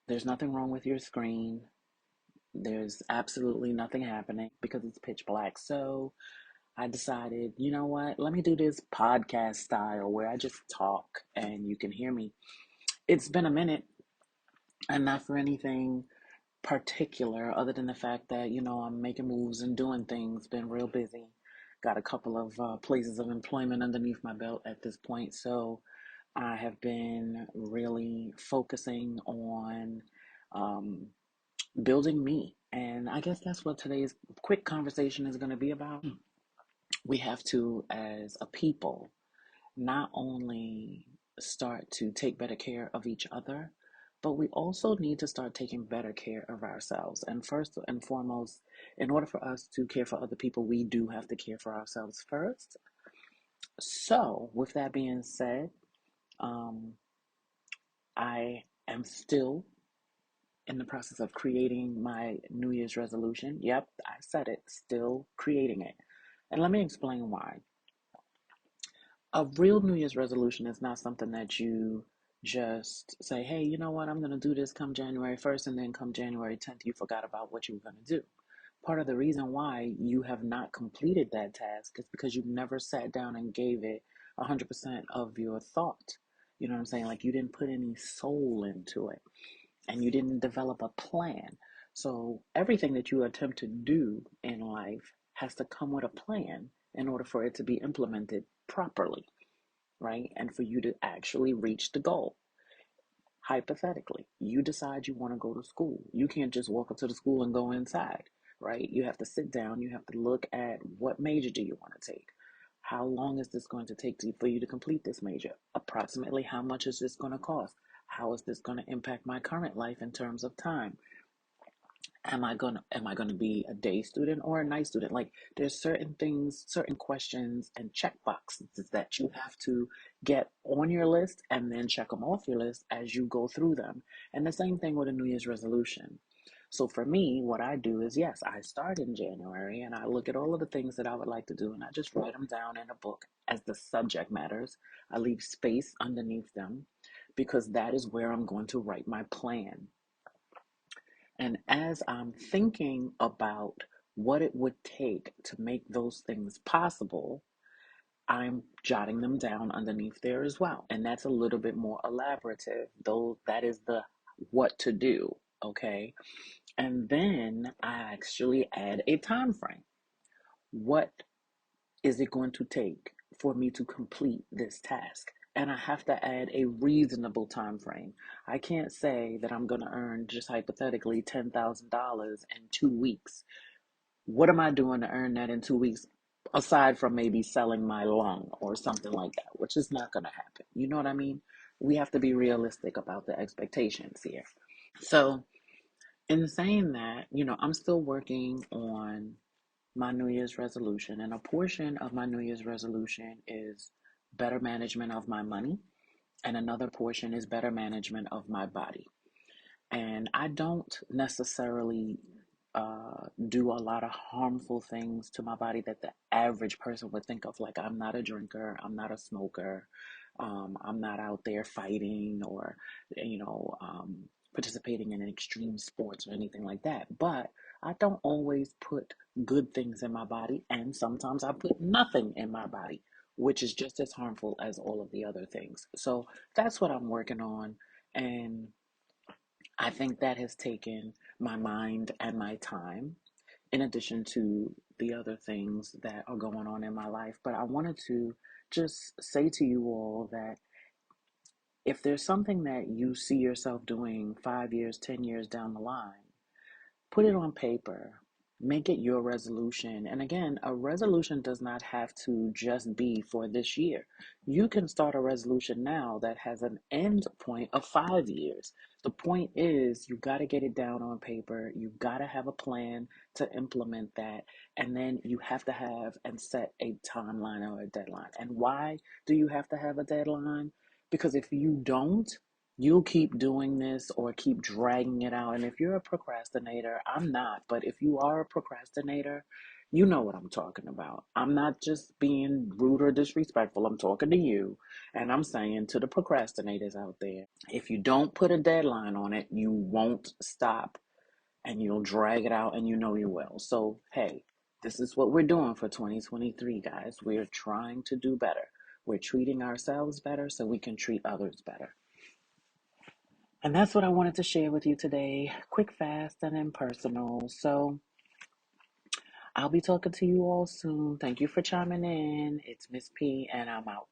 There's nothing wrong with your screen. There's absolutely nothing happening because it's pitch black. So I decided, you know what? Let me do this podcast style where I just talk and you can hear me. It's been a minute, and not for anything particular other than the fact that, I'm making moves and doing things, been real busy. Got a couple of places of employment underneath my belt at this point. So I have been really focusing on um, building me. And I guess that's what today's quick conversation is going to be about. We have to, as a people, not only start to take better care of each other, but we also need to start taking better care of ourselves. And first and foremost, in order for us to care for other people, we do have to care for ourselves first. So, with that being said, um, I am still in the process of creating my New Year's resolution. Yep, I said it, still creating it. And let me explain why. A real New Year's resolution is not something that you just say, hey, you know what, I'm going to do this come January 1st, and then come January 10th, you forgot about what you were going to do. Part of the reason why you have not completed that task is because you never sat down and gave it 100% of your thought. You know what I'm saying? Like you didn't put any soul into it and you didn't develop a plan. So everything that you attempt to do in life has to come with a plan in order for it to be implemented properly, right? And for you to actually reach the goal. Hypothetically, you decide you want to go to school. You can't just walk up to the school and go inside, right? You have to sit down, you have to look at what major do you want to take? How long is this going to take for you to complete this major? Approximately how much is this going to cost? How is this going to impact my current life in terms of time? Am I gonna be a day student or a night student? Like there's certain things, certain questions and check boxes that you have to get on your list and then check them off your list as you go through them. And the same thing with a New Year's resolution. So for me, what I do is yes, I start in January and I look at all of the things that I would like to do and I just write them down in a book as the subject matters. I leave space underneath them because that is where I'm going to write my plan. And as I'm thinking about what it would take to make those things possible, I'm jotting them down underneath there as well. And that's a little bit more elaborative, though that is the what to do, okay? And then I actually add a time frame. What is it going to take for me to complete this task? And I have to add a reasonable time frame. I can't say that I'm going to earn, just hypothetically, $10,000 in 2 weeks. What am I doing to earn that in 2 weeks? Aside from maybe selling my lung or something like that, which is not going to happen. You know what I mean? We have to be realistic about the expectations here. So, in saying that, I'm still working on my New Year's resolution, and a portion of my New Year's resolution is better management of my money, and another portion is better management of my body. And I don't necessarily do a lot of harmful things to my body that the average person would think of. Like, I'm not a drinker, I'm not a smoker, I'm not out there fighting or, participating in extreme sports or anything like that. But I don't always put good things in my body, and sometimes I put nothing in my body, which is just as harmful as all of the other things. So that's what I'm working on. And I think that has taken my mind and my time, in addition to the other things that are going on in my life. But I wanted to just say to you all that if there's something that you see yourself doing 5 years, 10 years down the line, put it on paper, make it your resolution. And again, a resolution does not have to just be for this year. You can start a resolution now that has an end point of 5 years. The point is, you got to get it down on paper. You got to have a plan to implement that. And then you have to have and set a timeline or a deadline. And why do you have to have a deadline? Because if you don't, you'll keep doing this or keep dragging it out. And if you're a procrastinator, I'm not, but if you are a procrastinator, You know what I'm talking about. I'm not just being rude or disrespectful. I'm talking to you, and I'm saying to the procrastinators out there, if you don't put a deadline on it, you won't stop and you'll drag it out, and you know you will. So, hey, this is what we're doing for 2023, guys. We're trying to do better. We're treating ourselves better so we can treat others better. And that's what I wanted to share with you today. Quick, fast, and impersonal. So, I'll be talking to you all soon. Thank you for chiming in. It's Miss P, and I'm out.